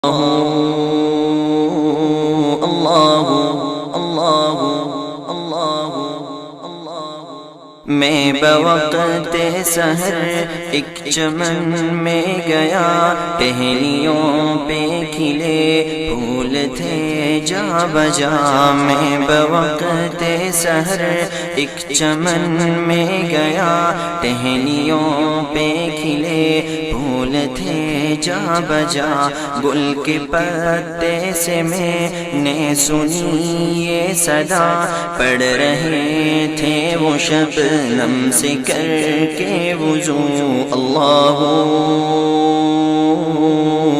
میں بوقت سحر ایک چمن میں گیا، ٹہنیوں پہ کھلے پھول تھے جا بجا۔ میں بوقت سحر ایک چمن میں گیا، ٹہنیوں پہ کھلے پھول تھے جا بجا۔ گل کے پتے سے میں نے سنی یہ صدا، پڑھ رہے تھے وہ شبنم سے کر کے وضو۔ اللہ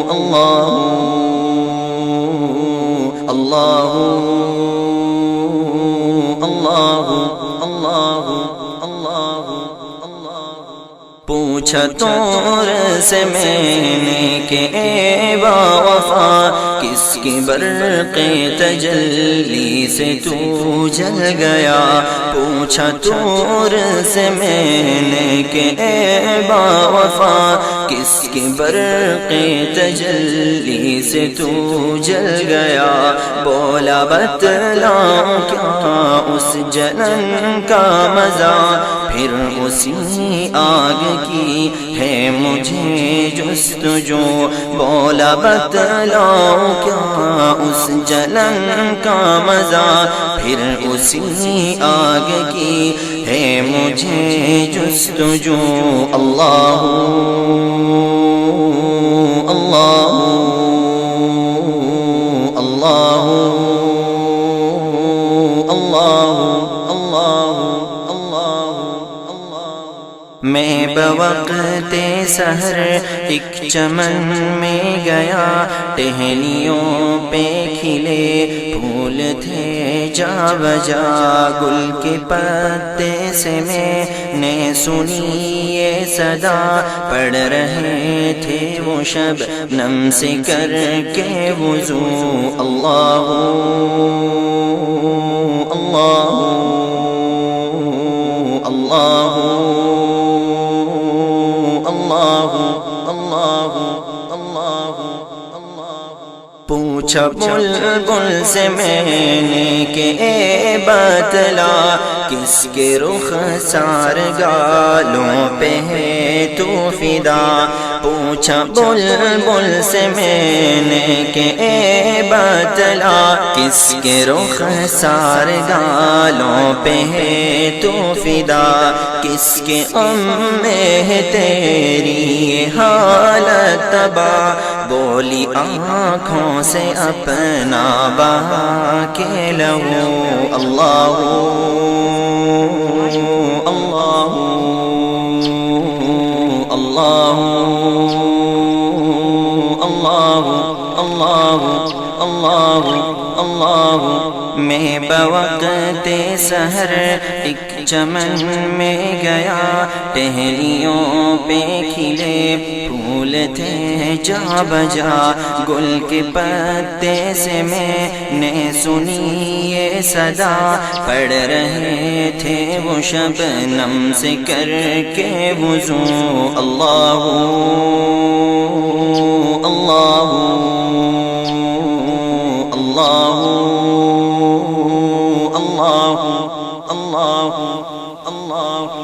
اللہ اللہ اللہ اللہ اللہ۔ پوچھا طور سے میں نے کہ اے با وفا، کس کی برق تجلی سے تو جل گیا؟ پوچھا طور سے میں نے کہ اے با وفا، کس کی برق تجلی سے تو جل گیا؟ بولا بتلاؤں کیا اس جلن کا مزہ، پھر اسی آگ کی ہے مجھے جستجو۔ بولا بتلاؤں کیا اس جلن کا مزہ، پھر اسی آگ کی ہے مجھے جستجو۔ اللہ اللہ اللہ اللہ اللہ۔ میں بوقت سحر ایک چمن میں گیا، ٹہنیوں پہ کھلے پھول تھے جا بجا۔ گل کے پتے سے میں نے سنی یہ صدا، پڑھ رہے تھے وہ شبنم سے کر کے وضو۔ اللہ اللہ اللہ اللہ اللہ اللہ۔ پوچھا بلبل سے میں نے کہ اے بتلا، کس کے رخ سار گالوں پہ ہے تو فدا؟ پوچھا بلبل سے میں نے کہ اے بتلا، کس کے رخ سار گالوں پہ ہے تو فدا؟ کس کے غم میں ہے تیری یہ حالت تباہ؟ بولی آنکھوں سے اپنا بہا کے لہو۔ اللہ اللہ اللہ اللہ اللہ اللہ۔ میں بوقت سحر ایک چمن میں گیا، ٹہنیوں پہ کھلے پھول تھے جا بجا۔ گل کے پتے سے میں نے سنی یہ صدا، پڑھ رہے تھے وہ شبنم سے کر کے وضو۔ اللہ اللہ اللہ اللہ اللہ اللہ۔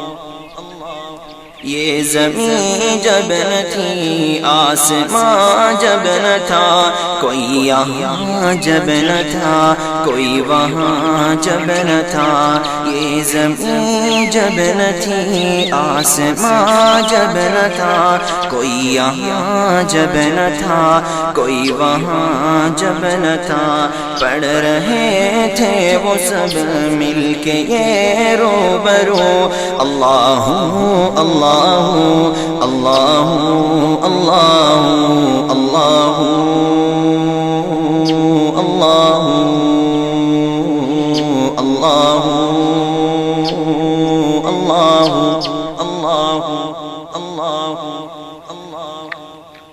یہ زمین جب نہ تھی، آسمان جب نہ تھا، کوئی یہاں جب نہ تھا، کوئی وہاں جب نہ تھا۔ یہ زمین جب نہ تھی، آسمان جب نہ تھا، کوئی یہاں جب نہ تھا، کوئی وہاں جب نہ تھا۔ پڑھ رہے تھے وہ سب مل کے یہ روبرو۔ اللہ اللہ اللہ اللہ اللہ اللہ اللہ اللہ اللہ اللہ۔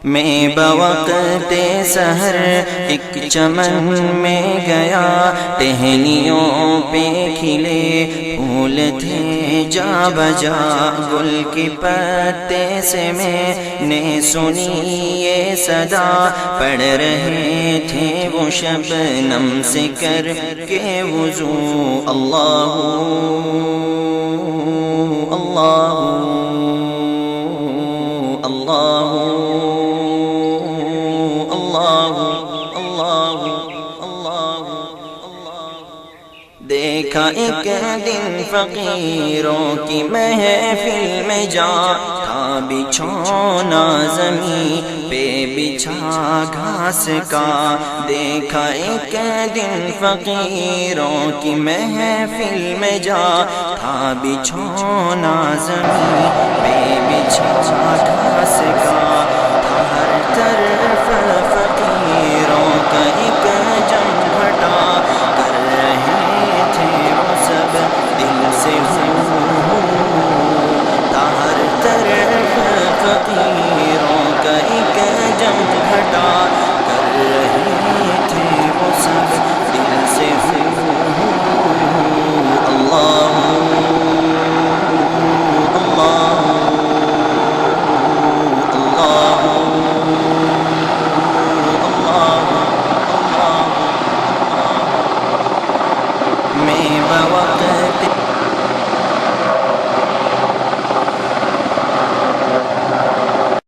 میں بوقت سحر ایک چمن میں گیا، ٹہنیوں پہ کھلے پھول تھے جا بجا، گل کے پتے سے میں نے سنی یہ صدا، پڑھ رہے تھے وہ شبنم سے کر کے وضو، اللہ اللہ اللہ دیکھا ایک دن فقیروں کی محفل میں جا، تھا بچھونا زمین پہ بچھا گھاس کا، دیکھا ایک دن فقیروں کی محفل میں جا، تھا بچھونا زمین پہ بچھا گھاس کا، تھا ہر طرف